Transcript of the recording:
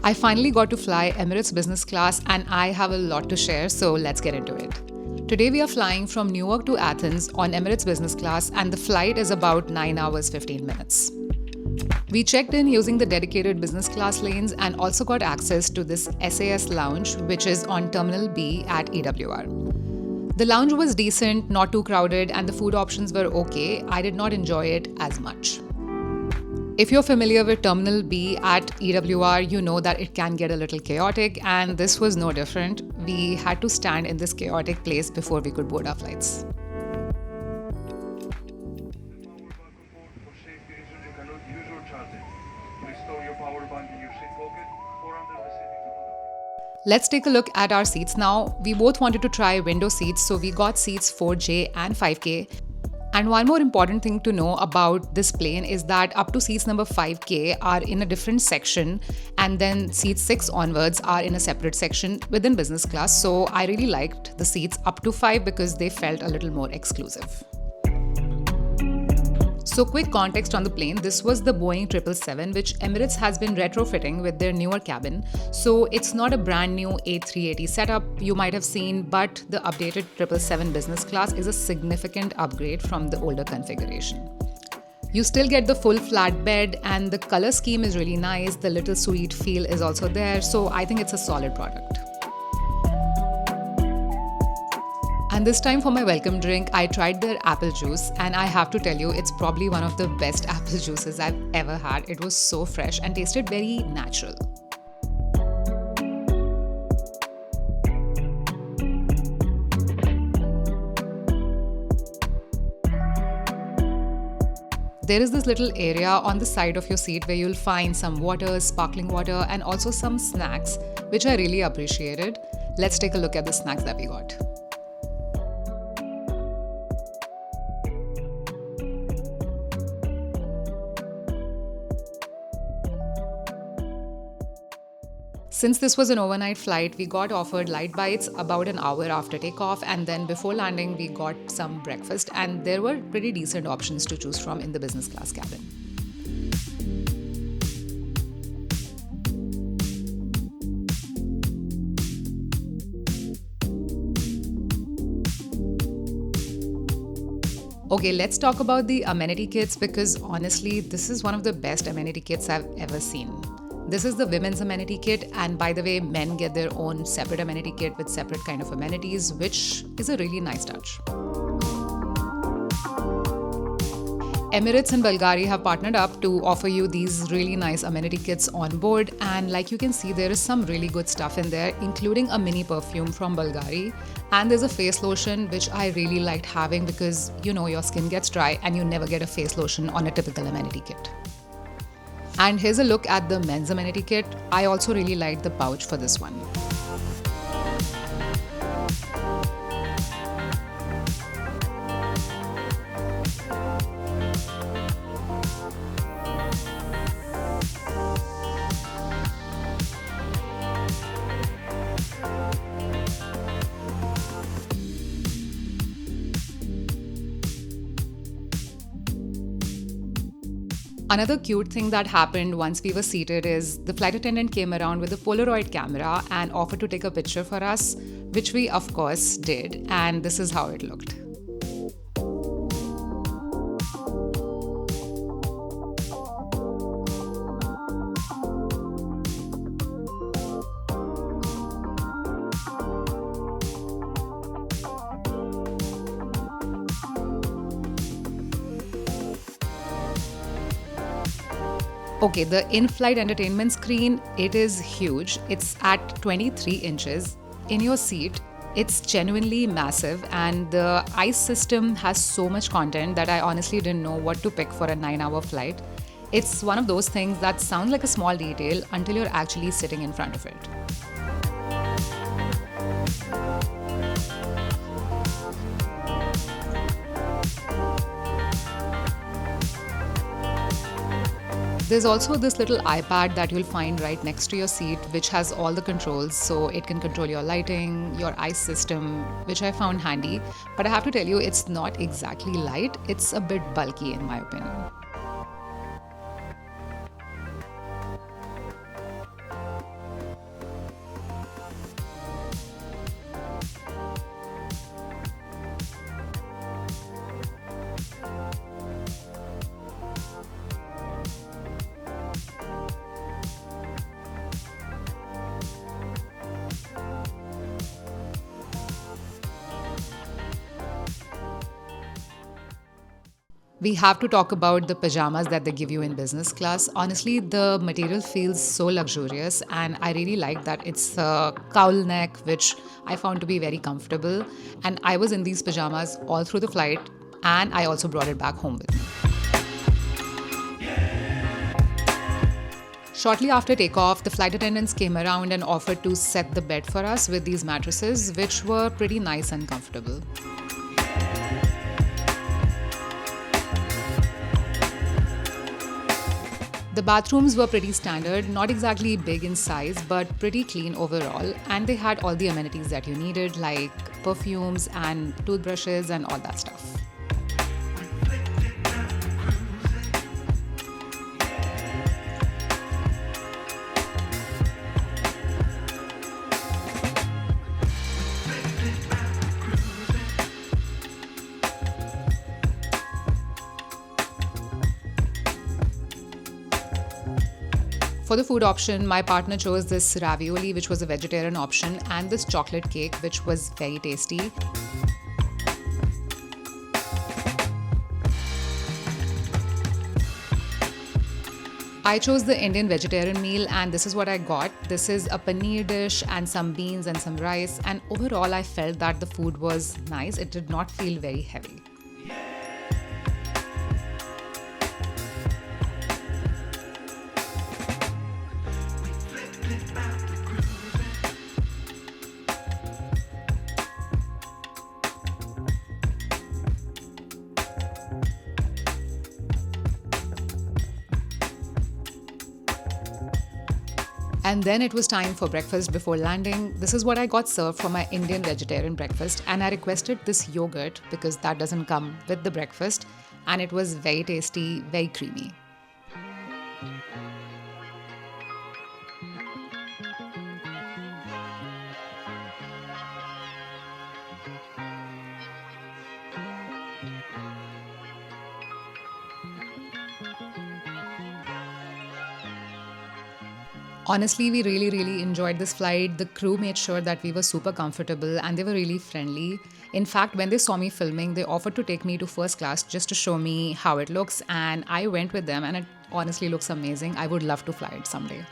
I finally got to fly Emirates Business Class and I have a lot to share, so let's get into it. Today we are flying from Newark to Athens on Emirates Business Class and the flight is about 9 hours 15 minutes. We checked in using the dedicated business class lanes and also got access to this SAS lounge, which is on Terminal B at EWR. The lounge was decent, not too crowded, and the food options were okay. I did not enjoy it as much. If you're familiar with Terminal B at EWR, you know that it can get a little chaotic, and this was no different. We had to stand in this chaotic place before we could board our flights. Let's take a look at our seats now. We both wanted to try window seats, so we got seats 4J and 5K. And one more important thing to know about this plane is that up to seats number 5K are in a different section, and then seats 6 onwards are in a separate section within business class. So I really liked the seats up to 5 because they felt a little more exclusive. So quick context on the plane, this was the Boeing 777, which Emirates has been retrofitting with their newer cabin. So it's not a brand new A380 setup you might have seen, but the updated 777 business class is a significant upgrade from the older configuration. You still get the full flat bed and the color scheme is really nice. The little suite feel is also there. So I think it's a solid product. And this time for my welcome drink, I tried their apple juice and I have to tell you, it's probably one of the best apple juices I've ever had. It was so fresh and tasted very natural. There is this little area on the side of your seat where you'll find some water, sparkling water, and also some snacks, which I really appreciated. Let's take a look at the snacks that we got. Since this was an overnight flight, we got offered light bites about an hour after takeoff, and then before landing we got some breakfast, and there were pretty decent options to choose from in the business class cabin. Okay, let's talk about the amenity kits because honestly, this is one of the best amenity kits I've ever seen. This is the women's amenity kit, and by the way, men get their own separate amenity kit with separate kind of amenities, which is a really nice touch. Emirates and Bulgari have partnered up to offer you these really nice amenity kits on board, and like you can see, there is some really good stuff in there, including a mini perfume from Bulgari, and there's a face lotion which I really liked having because you know your skin gets dry and you never get a face lotion on a typical amenity kit. And here's a look at the men's amenity kit. I also really liked the pouch for this one. Another cute thing that happened once we were seated is the flight attendant came around with a Polaroid camera and offered to take a picture for us, which we of course did, and this is how it looked. Okay, the in-flight entertainment screen, it is huge. It's at 23 inches. In your seat, it's genuinely massive, and the ice system has so much content that I honestly didn't know what to pick for a 9-hour flight. It's one of those things that sounds like a small detail until you're actually sitting in front of it. There's also this little iPad that you'll find right next to your seat, which has all the controls, so it can control your lighting, your ice system, which I found handy. But I have to tell you, it's not exactly light, it's a bit bulky in my opinion. We have to talk about the pajamas that they give you in business class. Honestly, the material feels so luxurious, and I really like that it's a cowl neck, which I found to be very comfortable. And I was in these pajamas all through the flight, and I also brought it back home with me. Shortly after takeoff, the flight attendants came around and offered to set the bed for us with these mattresses, which were pretty nice and comfortable. The bathrooms were pretty standard, not exactly big in size, but pretty clean overall, and they had all the amenities that you needed, like perfumes and toothbrushes and all that stuff. For the food option, my partner chose this ravioli, which was a vegetarian option, and this chocolate cake, which was very tasty. I chose the Indian vegetarian meal, and this is what I got. This is a paneer dish and some beans and some rice, and overall I felt that the food was nice. It did not feel very heavy. And then it was time for breakfast before landing. This is what I got served for my Indian vegetarian breakfast, and I requested this yogurt because that doesn't come with the breakfast, and it was very tasty, very creamy. Honestly, we really enjoyed this flight. The crew made sure that we were super comfortable and they were really friendly. In fact, when they saw me filming, they offered to take me to first class just to show me how it looks, and I went with them, and it honestly looks amazing. I would love to fly it someday.